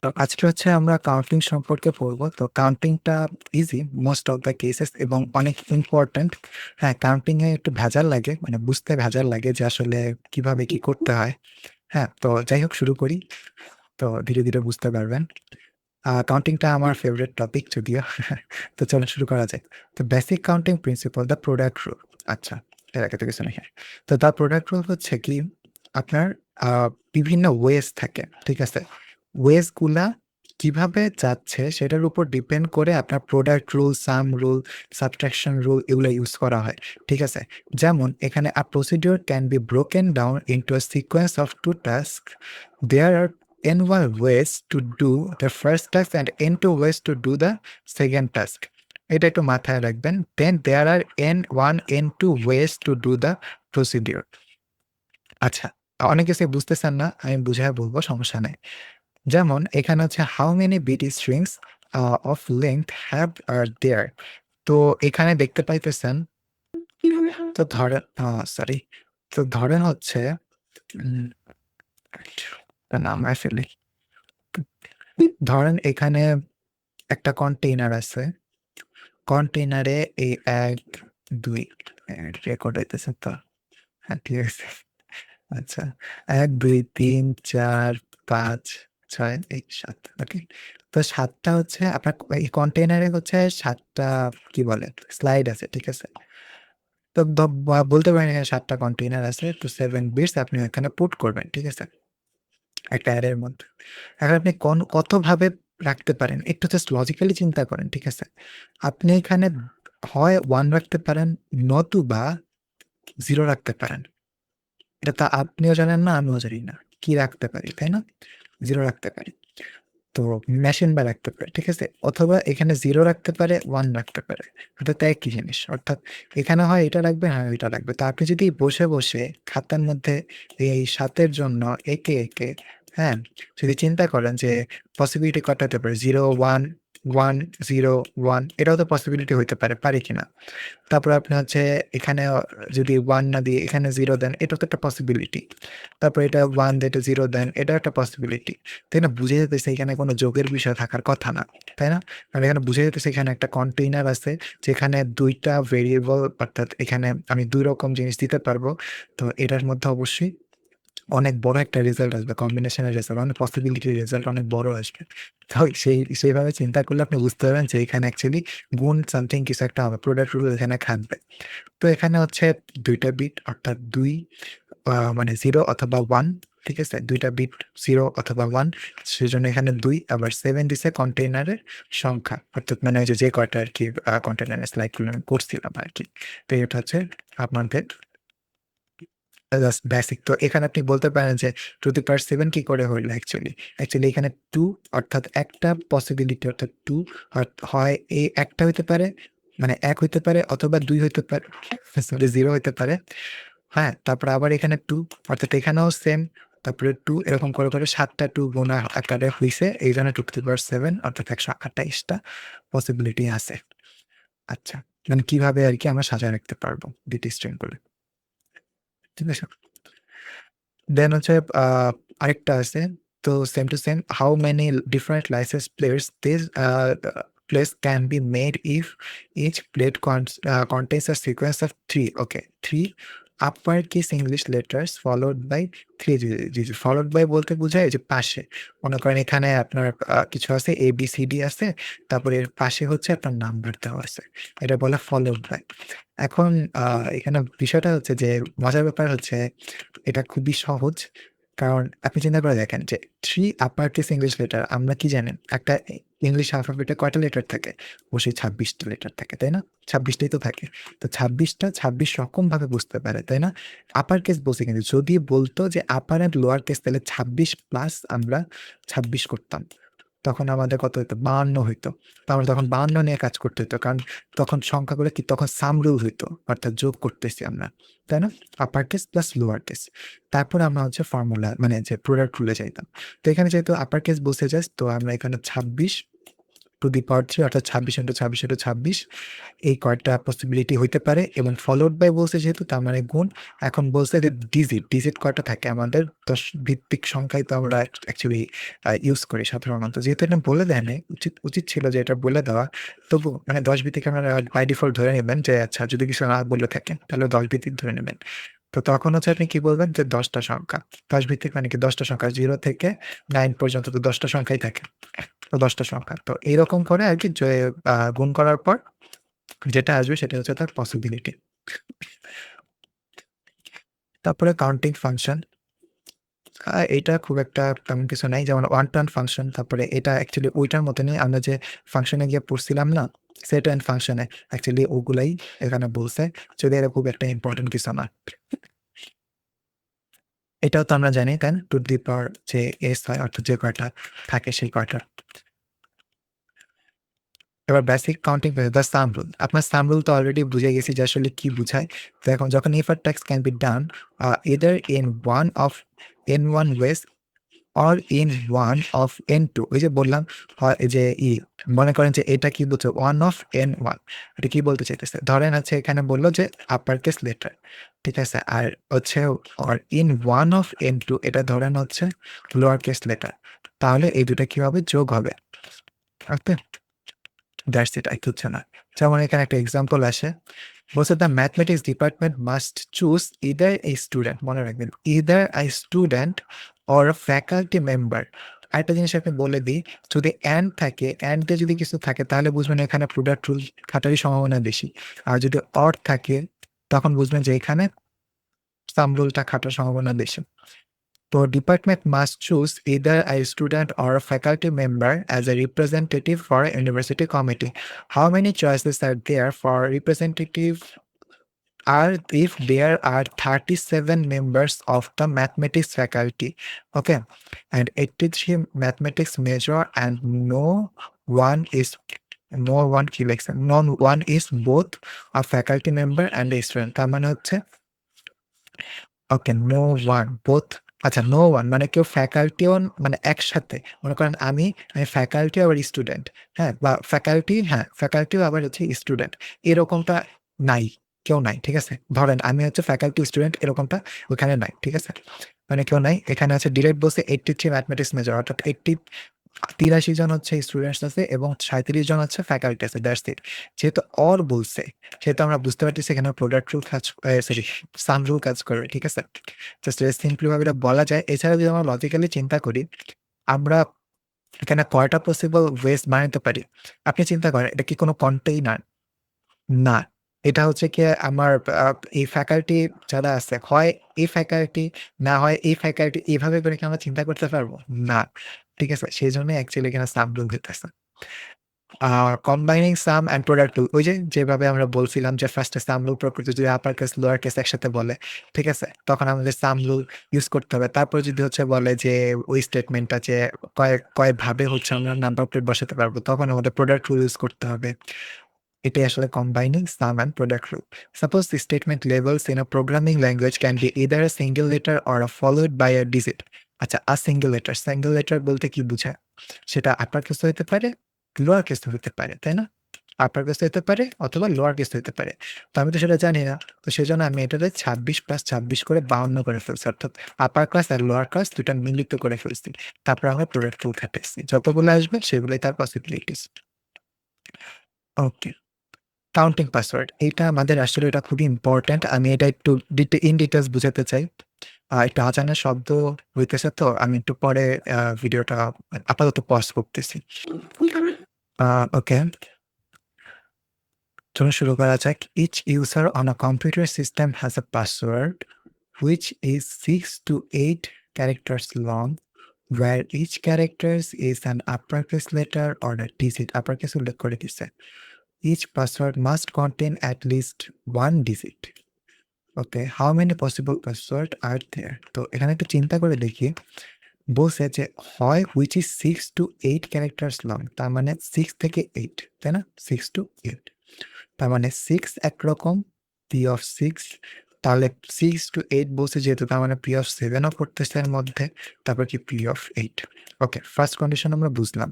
তো আজকে হচ্ছে আমরা কাউন্টিং সম্পর্কে পড়বো। তো কাউন্টিংটা easy most of the cases এবং অনেক ইম্পর্ট্যান্ট। হ্যাঁ, কাউন্টিং এ একটু ভেজাল লাগে, মানে বুঝতে ভেজাল লাগে যে আসলে কিভাবে কি করতে হয়। হ্যাঁ, তো যাই হোক শুরু করি। তো ধীরে, ধীরে বুঝতে পারবেন। কাউন্টিংটা আমার ফেভারিট টপিক যদিও। তো চলো শুরু করা যাক। তো basic counting principal the product rule. আচ্ছা, এর আগে তো কিছু নেই। হ্যাঁ। তো দ্য প্রোডাক্ট রুল হচ্ছে কি আপনার আ বিভিন্ন ওয়েজ থাকে। ঠিক আছে? ওয়েজ গুলা কিভাবে যাচ্ছে সেটার উপর ডিপেন্ড করে আপনার প্রোডাক্ট রুল, সাম রুল, সাবট্রাকশন রুল এগুলা ইউজ করা হয়। ঠিক আছে? যেমন এখানে a procedure can be broken down into a sequence of 2 tasks. There are n1 ways to do the first task and n2 ways to do the second task. এটা একটু মাথায় রাখবেন। Then there are n1, n2 ways to do the procedure. আচ্ছা, অনেক কিছু বুঝতেছেন না, আমি বুঝায় বলবো, সমস্যা নাই। যেমন এখানে হচ্ছে how many bit strings of length have are there? তো এখানে দেখতে পাইতেছেন, তো ধরেন সরি। তো ধরেন হচ্ছে উম নামায় ফেলি। ধরেন এখানে একটা কন্টেইনার আছে। কন্টেইনারে এই ১, ২ রেকর্ড হইতেছে তো? হ্যাঁ, ঠিক আছে। আচ্ছা। ১, ২, ৩, ৪, ৫, ৬, এই ৭। ওকে? তো ৭ টা হচ্ছে আপনার এই কন্টেইনারে হচ্ছে ৭ টা কি বলে? স্লাইড আছে। ঠিক আছে? তো বলতে পারেন এখানে ৭ টা কন্টেইনার আছে। তো 7 বিটস আপনি এখানে পুট করবেন। ঠিক আছে? একটা অ্যারের মধ্যে। এখন আপনি কতভাবে রাখতে পারেন? একটু জাস্ট লজিক্যালি চিন্তা করেন। ঠিক আছে? আপনি এখানে হয় 1 রাখতে পারেন, নতুবা 0 রাখতে পারেন। এটা তো আপনিও জানেন না, আমিও জানি না। কি রাখতে পারি, তাই না? 0 রাখতে পারি। তো মেশিন বা রাখতে পারে। ঠিক আছে? অথবা এখানে 0 রাখতে পারে, 1 রাখতে পারে। অর্থাৎ একই জিনিস। অর্থাৎ এখানে হয় এটা রাখবে, হয় ওইটা রাখবে। তো আপনি যদি বসে, বসে খাতার মধ্যে এই ৭ এর জন্য একে, একে, হ্যাঁ? যদি চিন্তা করেন যে পসিবিলিটি কটা হতে পারে? 0, 1, 1, 0, 1 এটাও তো পসিবিলিটি হইতে পারে। পারি কিনা? তারপরে আপনি হচ্ছে এখানে যদি 1 না দিয়ে এখানে 0 দেন, এটাও তো একটা পসিবিলিটি। তারপর এটা 1 দিয়ে এটা 0 দেন, এটাও একটা পসিবিলিটি। তাই না? বুঝে যেতেছে এখানে কোনো যোগের বিষয় থাকার কথা না। তাই না? কারণ এখানে বুঝে যেতেছে এখানে একটা কন্টেইনার আছে যেখানে ২ টা ভেরিয়েবল, অর্থাৎ এখানে আমি ২ রকম জিনিস দিতে পারবো। তো এটার মধ্যে অবশ্যই অনেক বড় একটা রেজাল্ট আসবে। কম্বিনেশনের রেজাল্ট, অনেক পসিবিলিটির রেজাল্ট অনেক বড় আসবে। তো সেইভাবে চিন্তা করলে আপনি বুঝতে পারবেন যে এখানে অ্যাকচুয়ালি গুণ সামথিং কিছু একটা হবে। প্রোডাক্ট রুল এখানে খাটবে। তো এখানে হচ্ছে ২ টা বিট, অর্থাৎ ২ মানে 0 অথবা 1। ঠিক আছে? ২ টা বিট 0 অথবা 1, সেজন্য এখানে ২ আবার ৭ দিছে কন্টেইনারের সংখ্যা। অর্থাৎ মানে ওই যে কয়টা আরকি কন্টেইনারের স্লাইড গুলো আমি করছিলাম আরকি। তো এটা হচ্ছে আপনাদের জাস্ট বেসিক। তো এখানে আপনি বলতে পারেন যে 2^7 কি করে হইল অ্যাকচুয়ালি? অ্যাকচুয়ালি এখানে 2, অর্থাৎ একটা পসিবিলিটি, অর্থাৎ 2 হয় এই একটা হইতে পারে, মানে ১ হইতে পারে অথবা ২ হইতে পারে, সরি ০ হইতে পারে। হ্যাঁ? তারপরে আবার এখানে 2, অর্থাৎ এখানেও সেম। তারপরে 2 এরকম করে, করে ৭ টা 2 গুণা আকারে হইছে। এইজন্য 2^7 অর্থাৎ ১২৮ টা পসিবিলিটি আছে। আচ্ছা। মানে কিভাবে আরকি আমরা সাজায় রাখতে পারবো ২ টি স্ট্রিং করে। ঠিক আছে? দেন হচ্ছে আ আরেকটা আছে। তো same to same, how many different licence plates this plates can be made if each plate contains a sequence of 3, okay, 3 uppercase English letters followed by 3 followed by বলতে বোঝায় যে পাশে। মনে করেন এখানে আপনার কিছু আছে ABCD আছে। তারপরে এর পাশে হচ্ছে আপনার নাম্বার দেওয়া আছে। এটা বলে followed by। এখন আ এখানে বিষয়টা হচ্ছে যে মজার ব্যাপার হচ্ছে এটা খুবই সহজ। কারণ আপনি চিন্তা করে দেখেন যে 3 আপার কেস ইংলিশ লেটার, আমরা কি জানেন? একটা ইংলিশ অ্যালফাবেটে কয়টা লেটার থাকে? অবশ্যই ২৬ টা লেটার থাকে, তাই না? ২৬ টাই তো থাকে। তো ২৬ টা ২৬ রকমভাবে বুঝতে পারে, তাই না? আপার কেস বলছি, কিন্তু যদি বলতো যে আপার অ্যান্ড লোয়ার কেস, তাহলে ২৬ প্লাস আমরা ২৬ করতাম। তখন আমাদের কত হইতো? ৫২ হইতো। তো আমরা তখন ৫২ নিয়ে কাজ করতে হইতো। কারণ তখন সংখ্যাগুলো কি? তখন সাম রুল হইতো। অর্থাৎ যোগ করতেছি আমরা। তাই না? Upper case plus lower case. তারপরে আমরা হচ্ছে ফর্মুলা, মানে যে প্রোডাক্ট রুলে যাইতাম। তো এখানে যেহেতু আপার কেস বলছে জাস্ট, তো আমরা এখানে ২৬ টু দি পাওয়ার 3 অর্থাৎ 26 এই কয়েকটা পসিবিলিটি হইতে পারে এবং ফলোড বাই বলছে যেহেতু তার মানে গুণ। এখন বলছে যে ডিজিট কয়টা থাকে আমাদের 10 ভিত্তিক সংখ্যাই তো আমরা অ্যাকচুয়ালি ইউজ করি সাধারণত। যেহেতু এটা বলে দেয় নাই, উচিত ছিল যে এটা বলে দেওয়া। তবু মানে 10 ভিত্তিক আপনারা বাই ডিফল্ট ধরে নেবেন যে আচ্ছা যদি কিছু না বলে থাকে তাহলে 10 ভিত্তিক ধরে নেবেন। তো তখন হচ্ছে আপনি কি বলবেন যে 10 টা সংখ্যা। 10 ভিত্তিক মানে কি 10 টা সংখ্যা 0 থেকে 9 পর্যন্ত তো 10 টা সংখ্যাই থাকে। তো 10 টা সংখ্যা। তো এইরকম করে আরকি যে গুণ করার পর যেটা আসবে সেটা হচ্ছে তার পসিবিলিটি। তারপরে কাউন্টিং ফাংশন। এইটা খুব একটা তেমন কিছু নাই। যেমন ওয়ান টু ওয়ান ফাংশন। তারপরে এটা অ্যাকচুয়ালি ওইটার মতনই আমরা যে ফাংশনে গিয়ে পড়ছিলাম না? সেট অ্যান্ড ফাংশনে অ্যাকচুয়ালি ওগুলাই এখানে বলছে। যদিও এটা খুব একটা ইম্পোর্টেন্ট কিছু না। এটাও তো আমরা জানি তাই না? টু দি পাওয়ার যে এস হয় অর্থাৎ যে কয়টা থাকে সেই কয়টা। এবার basic counting the some rule. আপনার সাম রুল তো অলরেডি বুঝে গেছি যে আসলে কি বুঝায়। তো এখন যখন if a task can be done either in one of n1 ways or in one of n2 ওই যে বললাম এই যে মনে করেন যে এটা কি বলছে 1 of n1 এটা কি বলতে চাইতেছে? ধরেন আছে এখানে বলল যে আপার কেস লেটার। ঠিক আছে? আর হচ্ছে or in one of n2 এটা ধরেন হচ্ছে লোয়ার কেস লেটার। তাহলে এই দুটা কি হবে? যোগ হবে। ওকে? দ্যাটস ইট, আর কিচ্ছু না। যেমন এখানে একটা এক্সাম্পল আসে। বলছে the mathematics department must choose either a student, মনে রাখবেন either a student or a faculty member. আরেকটা জিনিস আপনি বলে দিই, যদি অ্যান্ড থাকে, অ্যান্ড দিয়ে যদি কিছু থাকে তাহলে বুঝবেন এখানে প্রোডাক্ট রুল খাটারই সম্ভাবনা বেশি। আর যদি অর থাকে তখন বুঝবেন যে এখানে সাম রুলটা খাটার সম্ভাবনা বেশি। তো department must choose either a student or a faculty member as a representative for a university committee. How many choices are there for representative are if there are 37 members of the mathematics faculty, okay, and 83 mathematics major and no one is both a faculty member and a student। তার মানে হচ্ছে ওকে, no one both. আচ্ছা, no one মানে কেউ ফ্যাকাল্টিও মানে একসাথে মনে করেন আমি ফ্যাকাল্টি আবার স্টুডেন্ট, হ্যাঁ? বা ফ্যাকাল্টি, হ্যাঁ, ফ্যাকাল্টিও আবার হচ্ছে স্টুডেন্ট। এরকমটা নাই, কেউ নাই। ঠিক আছে? ধরেন আমি হচ্ছে ফ্যাকাল্টি স্টুডেন্ট এরকমটা ওখানে নাই। ঠিক আছে? মানে কেউ নাই। এখানে আছে ডিরেক্ট বলছে 83 ম্যাথমেটিক্স মেজর অর্থাৎ 83 জন হচ্ছে স্টুডেন্টস আছে এবং 37 জন হচ্ছে ফ্যাকাল্টি আছে। That's it. যেহেতু অর বলছে সেহেতু আমরা বুঝতে পারতেছি এখানে প্রোডাক্ট রুল কাজ সরি সাম রুল কাজ করবে। ঠিক আছে? জাস্ট সিম্পলি ভাবে এটা বলা যায়। এছাড়া যদি আমরা লজিক্যালি চিন্তা করি, আমরা এখানে কয়টা পসিবল ওয়েজ বানাতে পারি? আপনি চিন্তা করেন এটা কি কোনো কন্টেইনার? না। এটা হচ্ছে গিয়ে আমার আ এই ফ্যাকাল্টি যারা আছে হয় এই ফ্যাকাল্টি, না হয় এই ফ্যাকাল্টি, এভাবে করে কি আমরা চিন্তা করতে পারবো? না। ঠিক আছে? সেজন্যই অ্যাকচুয়ালি এখানে সাম রুল হইতেছে। Uh combining sum and product rule ওই যে যেভাবে আমরা বলছিলাম যে ফার্স্টে সাম রুল প্রয়োগ করতে যদি আপার কেস লোয়ার কেস একসাথে বলে, ঠিক আছে? তখন আমাদের সাম রুল ইউজ করতে হবে। তারপর যদি হচ্ছে বলে যে ওই স্টেটমেন্টটা যে কয়ভাবে হচ্ছে আমরা নাম্বার প্লেট বসাতে পারবো, তখন আমাদের প্রোডাক্ট রুল ইউজ করতে হবে। এটাই আসলে combining sum and product rule. Suppose the statement labels in a programming language can be either a single letter or a followed by a digit. আচ্ছা, সিঙ্গল লেটার বলতে কি বুঝায়? সেটা আপার কেস হইতে পারে, লোয়ার কেস হইতে পারে, তাই না? আপার কেস হইতে পারে অথবা লোয়ার কেস হইতে পারে। তো আমি তো সেটা জানি না। তো সেজন্য আমি এটারে 26 + 26 করে 52 করে ফেলছি। অর্থাৎ আপার ক্লাস আর লোয়ার ক্লাস ২ টা মিলিত করে ফেলছি। তারপর আমরা প্রোডাক্ট রুল খাটাইছি। যতগুলো আসবে সেগুলোই তার পসিবিলিটিস। ওকে। Counting password. এইটা আমাদের আসলে এটা খুবই ইম্পোর্টেন্ট। আমি এটা একটু ইন ডিটেইলস বুঝাতে চাই। একটু আজানের শব্দ হইতেছে তো আমি একটু পরে ভিডিওটা আপাতত পজ করতেছি। আ ওকে। চলুন শুরু করা যাক। Each user on a computer system has a password which is 6 to 8 characters long, where each characters is an uppercase letter or a digit. Uppercase উল্লেখ করে দিছে। Each password must contain at least 1 digit. Okay, how many possible password are there? তো এখানে একটু চিন্তা করে দেখি। বলছে যে হয় which is 6 to 8 characters long, তার মানে 6 থেকে 8, তাই না? 6 to 8, তার মানে 6 একরকম, p of 6 তাহলে 6 to 8 বলছে যেহেতু, তার মানে P of 7 ও পড়তেছে এর মধ্যে, তারপর কি P of 8। Okay, first condition আমরা বুঝলাম।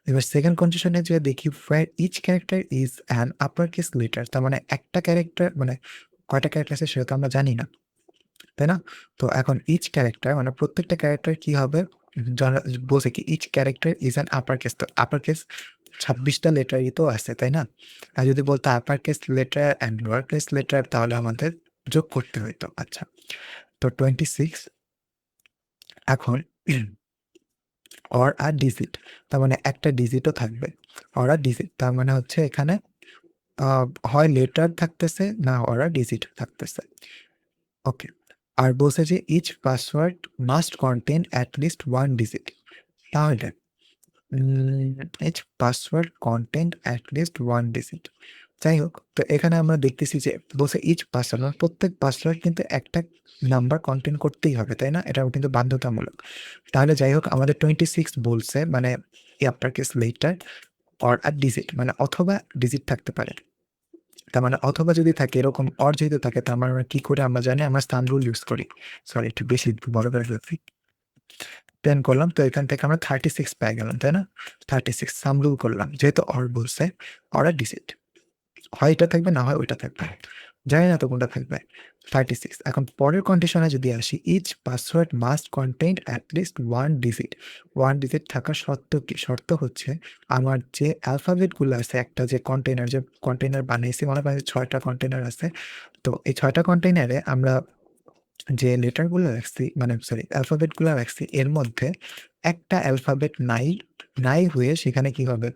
এবার সেকেন্ড কন্ডিশনে যে দেখি where each character is an uppercase letter, তার মানে একটা ক্যারেক্টার মানে কয়টা ক্যারেক্টার আছে সেটা তো আমরা জানি না, তাই না? তো এখন ইচ ক্যারেক্টার মানে প্রত্যেকটা ক্যারেক্টার কি হবে, বলছে কি each character is an upper case, তো আপার কেস 26টা লেটারই তো আছে, তাই না? আর যদি বলতো আপার case letter and lower case letter, তাহলে আমাদের যোগ করতে হইতো। আচ্ছা, তো 26 এখন অর আর ডিজিট, তার মানে একটা ডিজিটও থাকবে। অর আর ডিজিট তার মানে হচ্ছে এখানে হয় লেটার থাকতেছে না অর আর ডিজিট থাকতেছে। ওকে, আর বলছে যে each password must contain at least 1 digit, তাহলে each password content at least 1 digit. যাই হোক, তো এখানে আমরা দেখতেছি যে বলছে ইচ পাসওয়ার্ড মানে প্রত্যেক পাসওয়ার্ড কিন্তু একটা নাম্বার কন্টেন্ট করতেই হবে, তাই না? এটাও কিন্তু বাধ্যতামূলক। তাহলে যাই হোক, আমাদের 26 বলছে মানে আপার কেস লেটার অর আর ডিজিট, মানে অথবা ডিজিট থাকতে পারে। তার মানে অথবা যদি থাকে এরকম অর যেহেতু থাকে, তার মানে আমরা কি করে আমরা জানি, আমরা স্থান রুল ইউজ করি। সরি, একটু বেশি বড় করে ফেলছি। 10 করলাম, তো এখান থেকে আমরা 36 পেয়ে গেলাম, তাই না? 36 সাম রুল করলাম, যেহেতু অর বলছে, অর আর ডিজিট হয় এটা থাকবে না হয় ওইটা থাকবে, জানি না তো কোনটা থাকবে। 36 এখন পরের কন্ডিশনে যদি আসি, each password must contain at least 1 digit. 1 digit থাকার শর্ত কি? শর্ত হচ্ছে আমার যে অ্যালফাবেটগুলো আছে, একটা যে কন্টেইনার বানিয়েছি, মনে করেন 6টা কন্টেইনার আছে। তো এই 6টা কন্টেইনারে আমরা যে লেটারগুলো রাখছি, মানে সরি অ্যালফাবেটগুলো রাখছি, এর মধ্যে একটা অ্যালফাবেট নাই হয়ে সেখানে কি হবে?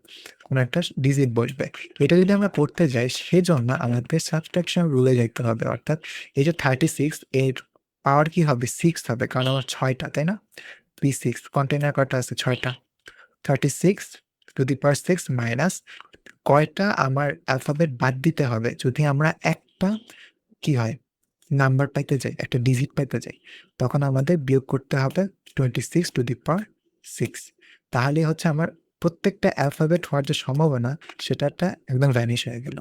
কোনো একটা ডিজিট বসবে। এটা যদি আমরা করতে যাই, সেজন্য আমাদের সাবট্রাকশন রুলে যাইতে হবে। অর্থাৎ এই যে 36 এর পাওয়ার কি হবে? 6 হবে, কারণ আমার 6টা, তাই না? P6 কন্টেইনার কয়টা আছে? 6টা। 36 টু দি পাওয়ার 6 মাইনাস কয়টা আমার অ্যালফাবেট বাদ দিতে হবে যদি আমরা একটা কি হয়? নাম্বার পাইতে যাই, একটা ডিজিট পাইতে যাই, তখন আমাদের বিয়োগ করতে হবে 26 টু দি পাওয়ার 6। তাহলেই হচ্ছে আমার প্রত্যেকটা অ্যালফাবেট হওয়ার যে সম্ভাবনা, সেটাটা একদম ভ্যানিশ হয়ে গেল।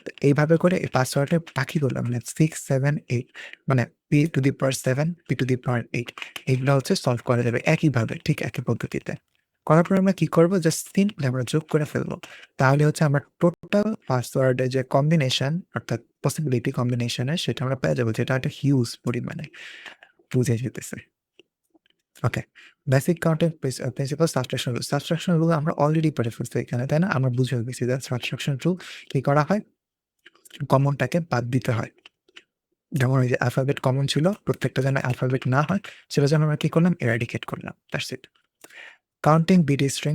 তো এইভাবে করে এই পাসওয়ার্ডের বাকিগুলো মানে 6, 7, 8 মানে P to the power 7, P to the power 8 এগুলো হচ্ছে সলভ করা যাবে একইভাবে, ঠিক একই পদ্ধতিতে। করার পর আমরা কি করব? জাস্ট সিম্পলি আমরা যোগ করে ফেলবো। তাহলে হচ্ছে আমরা টোটাল পাসওয়ার্ডের যে কম্বিনেশন, অর্থাৎ পসিবিলিটি কম্বিনেশনের, সেটা আমরা পেয়ে যাবো, যেটা একটা হিউজ পরিমাণে বুঝে যেতেছে। ওকে, বেসিক কাউন্টের প্রিন্সিপাল সাবট্রাকশন রুল আমরা অলরেডি পড়ে ফেলছি এখানে, তাই না? আমরা বুঝে গেছি যে সাবট্রাকশন রুল কি করা হয়? কমনটাকে বাদ দিতে হয়। যেমন ওই যে অ্যালফাবেট কমন ছিল, প্রত্যেকটা যেন অ্যালফাবেট না হয়, সেটা যেন আমরা কি করলাম? এরাডিকেট করলাম। That's it. Counting bit string,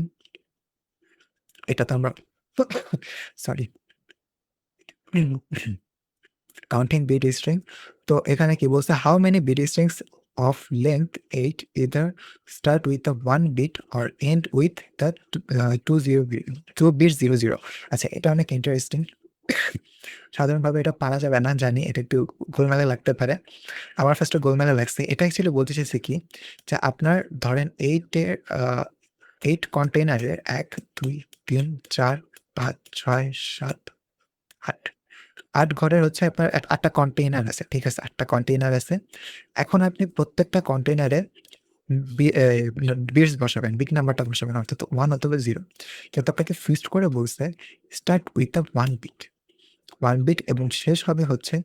এটা তো আমরা সরি কাউন্টিং বিট স্ট্রিং। তো এখানে কি বলছে? How many bit strings of length 8 either start with the 1 bit or end with the 2 bit 00। আচ্ছা, এটা অনেক ইন্টারেস্টিং। সাধারণভাবে এটা পারা যাবে না জানি, এটা একটু গোলমেলে লাগতে পারে। আমার ফার্স্টে গোলমেলে লাগছে। এটা অ্যাকচুয়ালি বলতে চাইছে কি, যে আপনার ধরেন 8 কন্টেইনারে 1, 2, 3, 4, 5, 6, 7, 8 8 ঘরের হচ্ছে আপনার 8টা কন্টেইনার আছে। ঠিক আছে? 8টা কন্টেইনার আছে। এখন আপনি প্রত্যেকটা কন্টেইনারে বিটস বসাবেন, বিট নাম্বারটা বসাবেন, অর্থাৎ 1 অথবা 0। কিন্তু আপনাকে ফিক্সড করে বলছে start with the 1 bit. 1 bit এবং শেষ হবে হচ্ছে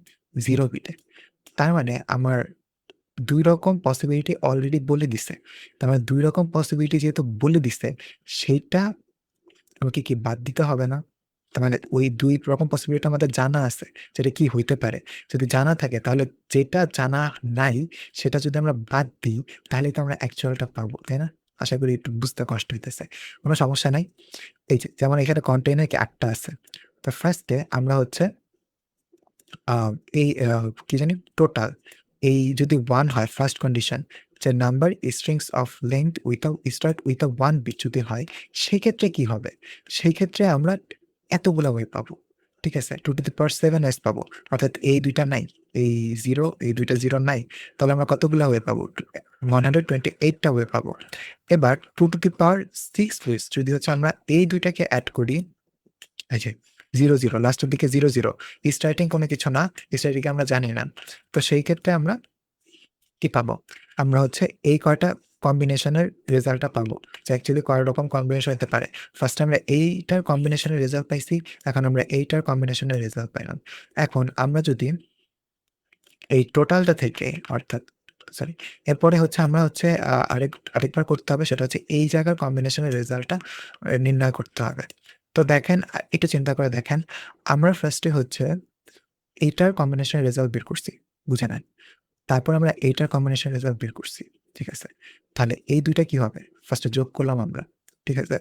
0 বিটে। তার মানে আমার ২ রকম পসিবিলিটি অলরেডি বলে দিছে। তার মানে ২ রকম পসিবিলিটি যেহেতু বলে দিছে, সেইটা আমাকে কি বাদ দিতে হবে না? তার মানে ওই ২ রকম পসিবিলিটি আমাদের জানা আছে, যেটা কি হইতে পারে। যদি জানা থাকে, তাহলে যেটা জানা নাই সেটা যদি আমরা বাদ দিই, তাহলে তো আমরা অ্যাকচুয়ালটা পাবো, তাই না? আশা করি একটু বুঝতে কষ্ট হইতেছে। কোনো সমস্যা নাই। এই যে যেমন এখানে কন্টেইনার কি ৮ টা আছে। তো ফার্স্টে আমরা হচ্ছে আ এই কি জানি টোটাল এই যদি 1 হয় ফার্স্ট কন্ডিশন, যে number strings of length start with a 1 bit যদি হয়, সেক্ষেত্রে কি হবে? সেই ক্ষেত্রে আমরা এতগুলা ওয়ে পাবো। ঠিক আছে? 2 টু দি পাওয়ার 7 এস পাবো। অর্থাৎ এই ২ টা নাই। এই 0 এই ২ টা 0 নাই। তাহলে আমরা কতগুলা ওয়ে পাবো? 128 টা ওয়ে পাবো। এবার 2 টু দি পাওয়ার 6 ওয়েস যদি হচ্ছে আমরা এই ২ টাকে এড করি, এই যে 0 0 লাস্টের দিকে 0 0 স্টার্টিং কোনো কিছু না, স্টার্টিং আমরা জানি না। তো সেই ক্ষেত্রে আমরা কি পাবো? আমরা হচ্ছে এই কয়টা কম্বিনেশনের রেজাল্টটা পাবো। যে অ্যাকচুয়ালি কয় রকম কম্বিনেশন হতে পারে। ফার্স্ট আমরা এইটার কম্বিনেশনের রেজাল্ট পাইছি, এখন আমরা এইটার কম্বিনেশনের রেজাল্ট পাইলাম। এখন আমরা যদি এই টোটালটা থেকে অর্থাৎ সরি এরপরে হচ্ছে আমরা হচ্ছে আরেকবার করতে হবে, সেটা হচ্ছে এই জায়গার কম্বিনেশনের রেজাল্টটা নির্ণয় করতে হবে। তো দেখেন একটু চিন্তা করে দেখেন, আমরা ফার্স্টে হচ্ছে এইটার কম্বিনেশনের রেজাল্ট বের করছি। বুঝে নেন। তারপর আমরা এইটার কম্বিনেশন রেজাল্ট বের করছি। ঠিক আছে? তাহলে এই ২ টা কি হবে? ফার্স্টে যোগ করলাম আমরা। ঠিক আছে?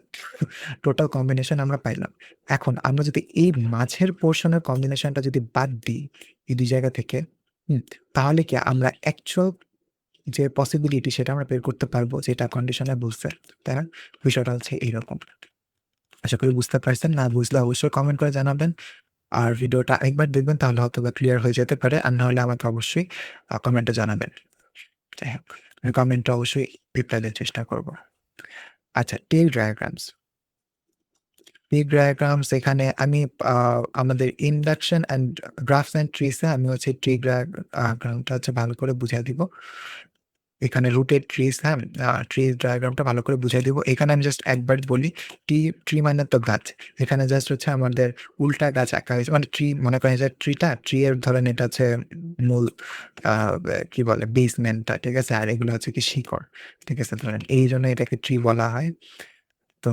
টোটাল কম্বিনেশন আমরা পাইলাম। এখন আমরা যদি এই মাঝের পোরশনের কম্বিনেশনটা যদি বাদ দিই, এই ২ জায়গা থেকে, তাহলে কি আমরা অ্যাকচুয়াল যে পসিবিলিটি সেটা আমরা বের করতে পারবো যেটা কন্ডিশনে বলছে। তাই না? বিষয়টা হচ্ছে এইরকম। আশা করি বুঝতে পারছেন। না বুঝলে অবশ্যই কমেন্ট করে জানাবেন। আর ভিডিওটা আরেকবার দেখবেন, তাহলে হয়তোবা ক্লিয়ার হয়ে যেতে পারে। আর না হলে আমাকে অবশ্যই কমেন্টে জানাবেন। যাই হোক, আমি কমেন্টে অবশ্যই রিপ্লাই দেওয়ার চেষ্টা করব। আচ্ছা, ট্রি ডায়াগ্রামস। ট্রি ডায়াগ্রামস এখানে আমি আমাদের ইন্ডাকশন অ্যান্ড গ্রাফস অ্যান্ড ট্রিসে আমি হচ্ছে ট্রি ডায়াগ্রামটা হচ্ছে ভালো করে বুঝিয়ে দিব। এখানে রুটেড ট্রিস, হ্যাঁ? ট্রি ডায়াগ্রামটা ভালো করে বুঝিয়ে দিব। এখানে আমি জাস্ট একবার বলি, ট্রি মানে তো গাছ। এখানে জাস্ট হচ্ছে আমাদের উল্টা গাছ আঁকা হয়েছে। মানে ট্রি মনে করেন যে ট্রি এর ধরেন এটা হচ্ছে মূল আ কি বলে বেসমেন্টটা, ঠিক আছে? আর এগুলো হচ্ছে কি শিকড়। ঠিক আছে? ধরেন এইজন্য এটাকে ট্রি বলা হয়। তো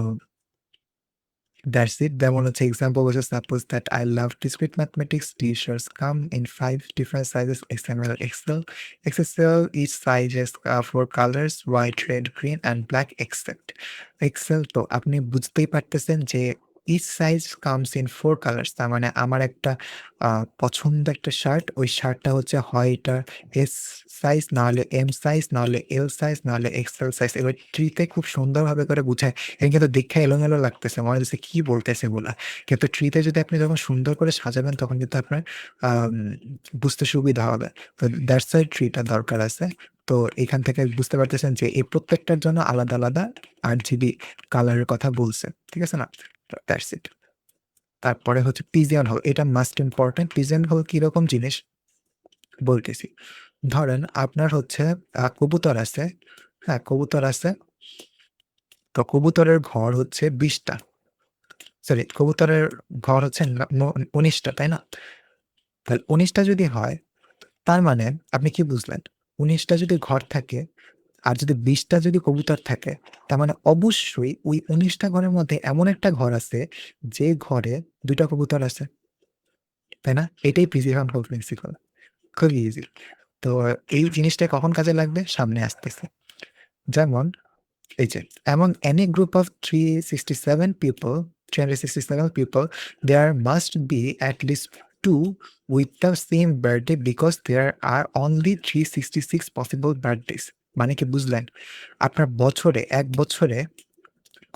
দ্যাটস ইট। যেমন হচ্ছে এক্সাম্পল হচ্ছে suppose that I love discrete mathematics. T-shirts come in 5 different sizes XML, XL. XXL each size has 4 colors white, red, green and black except XL। তো আপনি বুঝতেই পারতেছেন যে each size comes in 4 colors। তার মানে আমার একটা পছন্দ একটা শার্ট, ওই শার্টটা হচ্ছে হয় এটা এস সাইজ, না হলে এম সাইজ, না হলে এল সাইজ, না হলে এক্সেল সাইজ। এবার ট্রিতে খুব সুন্দরভাবে করে বুঝায়। এটা কিন্তু দেখে এলোমেলো লাগতেছে। মনে হচ্ছে কি বলতেছে এগুলা। কিন্তু ট্রিতে যদি আপনি যখন সুন্দর করে সাজাবেন তখন কিন্তু আপনার আম বুঝতে সুবিধা হবে। তো দ্যাটস ওয়াই ট্রিটা দরকার আছে। তো এখান থেকে বুঝতে পারতেছেন যে এই প্রত্যেকটার জন্য আলাদা, আলাদা RGB কালারের কথা বলছে। ঠিক আছে না? That's it. তারপরে হচ্ছে পিজিয়ন হোল। এটা মাস্ট ইম্পোর্টেন্ট। পিজিয়ন হোল কিরকম জিনিস বলতেছি। ধরেন আপনার হচ্ছে কবুতর আছে, হ্যাঁ? কবুতর আছে। তো কবুতরের ঘর হচ্ছে ২০ টা। সরি, কবুতরের ঘর হচ্ছে ১৯ টা, তাই না? তাহলে ১৯ টা যদি হয়, তার মানে আপনি কি বুঝলেন? ১৯ টা যদি ঘর থাকে আর যদি ২০ টা যদি কবুতর থাকে, তার মানে অবশ্যই ওই ১৯ টা ঘরের মধ্যে এমন একটা ঘর আছে যে ঘরে ২ টা কবুতর আছে। তাই না? এটাই পিজিয়ন হোল প্রিন্সিপাল। খুবই ইজি। তো এই জিনিসটা কখন কাজে লাগবে? সামনে আসতেছে। যেমন এই যে among any group of 367 people, there must be at least 2 with the same birthday because there are only 366 possible birthdays। মানে কি বুঝলেন? আপনার বছরে, ১ বছরে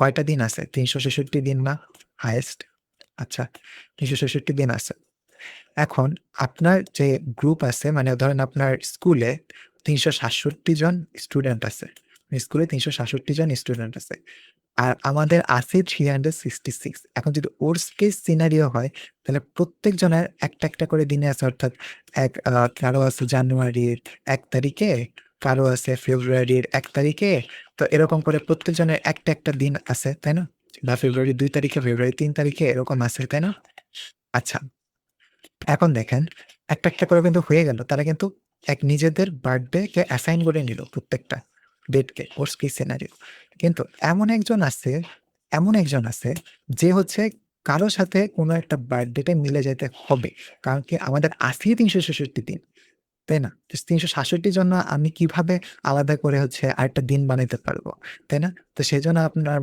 কয়টা দিন আছে? ৩৬৬ দিন না? হাইয়েস্ট? আচ্ছা, ৩৬৬ দিন আছে। এখন আপনার যে গ্রুপ আছে, মানে ধরেন আপনার স্কুলে ৩৬৭ জন স্টুডেন্ট আছে। স্কুলে ৩৬৭ জন স্টুডেন্ট আছে। আর আমাদের আছে 366। এখন যদি worst case scenario হয়, তাহলে প্রত্যেক জনের একটা, একটা করে দিনে আছে। অর্থাৎ কারো আছে জানুয়ারির ১ তারিখে, কারো আছে ফেব্রুয়ারির ১ তারিখে। তো এরকম করে প্রত্যেকজনের একটা, একটা দিন আছে, তাই না? বা ফেব্রুয়ারির ২ তারিখে, ফেব্রুয়ারির ৩ তারিখে এরকম আছে, তাই না? আচ্ছা, এখন দেখেন একটা, একটা করে কিন্তু হয়ে গেল। তারা কিন্তু নিজেদের বার্থডে কে অ্যাসাইন করে নিল প্রত্যেকটা ডেটকে, worst case scenario। কিন্তু এমন একজন আছে যে হচ্ছে কারো সাথে কোনো একটা বার্থডেতে মিলে যেতে হবে। কারণ কি আমাদের আছেই ৩৬৬ দিন, তাই না? তো ৩৬৭ জন্য আমি কিভাবে আলাদা করে হচ্ছে আরেকটা দিন বানাইতে পারবো, তাই না? তো সেজন্য আপনার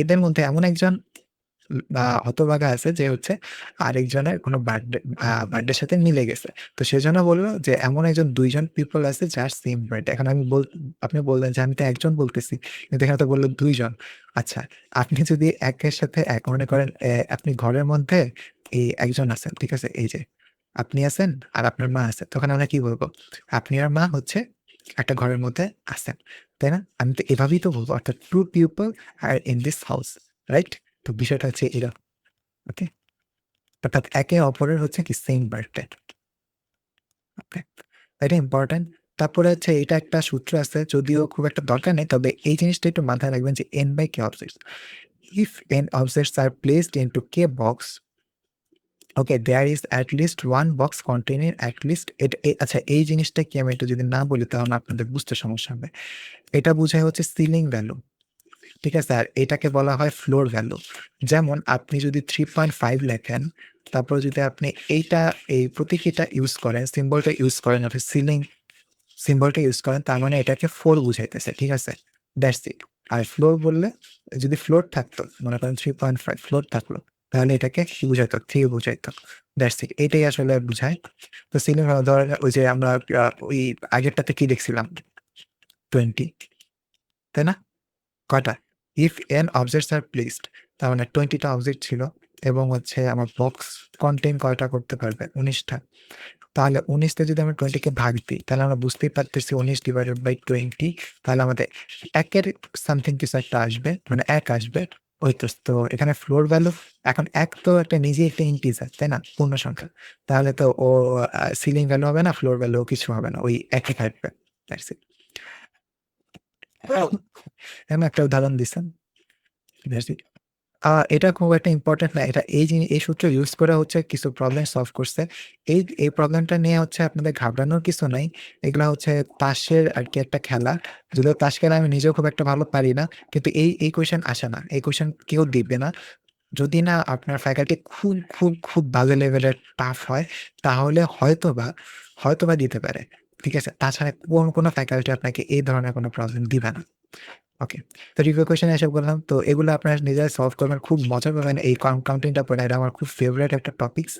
এদের মধ্যে এমন একজন হতভাগা আছে যে হচ্ছে আরেকজনের কোনো বার্থডের সাথে মিলে গেছে। তো সেজন্য বলল যে এমন একজন ২ জন পিপল আছে যার সেম বার্থডে। এখন আপনি বললেন যে আমি তো একজন বলতেছি। কিন্তু এখানে তো বলল ২ জন। আচ্ছা, আপনি যদি একের সাথে এক মনে করেন আপনি ঘরের মধ্যে এই একজন আছেন, ঠিক আছে? এই যে আপনি আছেন আর আপনার মা আছে। তখন আমরা কি বলব? আপনি আর মা হচ্ছে একটা ঘরের মধ্যে আছেন। তাই না? আমি তো এভাবেই তো বলব। অর্থাৎ 2 people are in this house, right? তো বিষয়টা হচ্ছে এরকম। ওকে? অর্থাৎ একে অপরের হচ্ছে কি সেম বার্থডে। ওকে, এটা ইম্পর্টেন্ট। তারপরে হচ্ছে এটা একটা সূত্র আছে, যদিও খুব একটা দরকার নেই, তবে এই জিনিসটা একটু মাথায় রাখবেন যে n by k objects, if n objects are placed into k box, okay, there is at least one box containing at least আচ্ছা, এই জিনিসটা কি আমি একটু যদি না বলি তাহলে আপনাদের বুঝতে সমস্যা হবে। এটা বোঝায় হচ্ছে সিলিং ভ্যালু, ঠিক আছে? আর এটাকে বলা হয় ফ্লোর ভ্যালু। যেমন আপনি যদি 3.5 লেখেন, তারপর যদি আপনি এই প্রতীকীটা ইউজ করেন, সিম্বলটা ইউজ করেন, আপনি সিলিং সিম্বলটা ইউজ করেন, তার মানে এটাকে 4 বুঝাইতেছে, ঠিক আছে? That's it. আর ফ্লোর বললে, যদি ফ্লোর থাকতো, মনে করেন 3.5 ফ্লোর থাকলো, তাহলে এটাকে কি বুঝাইতো? 3 বুঝাইতো। That's it. এটাই আসলে বুঝায়। তো সিলিং ধরেন ওই যে আমরা ওই আগেরটাতে কি দেখছিলাম? 20, তাই না? কয়টা? If n objects R placed, তার মানে 20 টা অবজেক্ট ছিল এবং হচ্ছে আমার বক্স কন্টেইন কয়টা করতে পারবে? 19 টা। তাহলে 19 তে যদি আমরা 20 কে ভাগ দিই, তাহলে আমরা বুঝতেই পারতেছি 19 ডিভাইডেড বাই 20, তাহলে আমাদের 1 এর সামথিং কিছু একটা আসবে, মানে 1 আসবে। ওই তো এখানে ফ্লোর ভ্যালু, এখন 1 তো একটা নিজেই একটা ইন্টিজার, তাই না? পূর্ণ সংখ্যা। তাহলে তো ও সিলিং ভ্যালু হবে না, ফ্লোর ভ্যালু কিছু হবে না। ওই 1 এ থাকবে। That's it. এমন একটা উদাহরণ দিছেন। That's it. এটা খুব একটা ইম্পোর্টেন্ট না। এটা এই সূত্র ইউজ করে হচ্ছে কিছু প্রবলেম সলভ করছে। এই প্রবলেমটা নিয়ে হচ্ছে আপনাদের ঘাবড়ানোর কিছু নাই। এগুলা হচ্ছে তাসের আরকি একটা খেলা। যদিও তাস খেলা আমি নিজেও খুব একটা ভালো পারি না। কিন্তু এই কোয়েশ্চেন আসে না। এই কোয়েশ্চেন কেউ দিবে না। যদি না আপনার ফ্যাকাল্টি খুব বাজে লেভেলের টাফ হয়, তাহলে হয়তোবা দিতে পারে। ঠিক আছে? তাছাড়া কোনো ফ্যাকাল্টি আপনাকে এই ধরনের কোনো প্রবলেম দিবে না। ওকে। তো রিভিউ কোয়েশ্চেন এসব বললাম। তো এগুলো আপনারা নিজেরা সলভ করবেন। খুব মজা পাবেন এই কাউন্টিংটা পড়ে। এটা আমার খুব ফেভারাইট একটা টপিকস।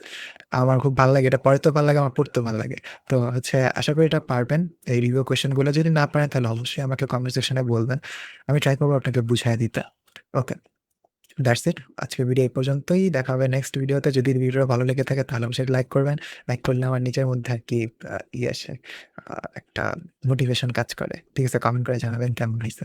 আমার খুব ভালো লাগে। এটা পড়তেও ভালো লাগে, আমার পড়তেও ভালো লাগে। তো হচ্ছে আশা করি এটা পারবেন। এই রিভিউ কোয়েশ্চেন গুলো যদি না পারেন তাহলে অবশ্যই আমাকে কমেন্ট সেকশনে বলবেন। আমি ট্রাই করব আপনাকে বুঝায় দিতে। ওকে। That's it. আজকের ভিডিও এই পর্যন্তই। দেখা হবে নেক্সট ভিডিওতে। যদি ভিডিওটা ভালো লেগে থাকে তাহলে অবশ্যই লাইক করবেন। লাইক করলে আমার নিজের মধ্যে আরকি আসে, একটা মোটিভেশন কাজ করে। ঠিক আছে? কমেন্ট করে জানাবেন কেমন হইছে।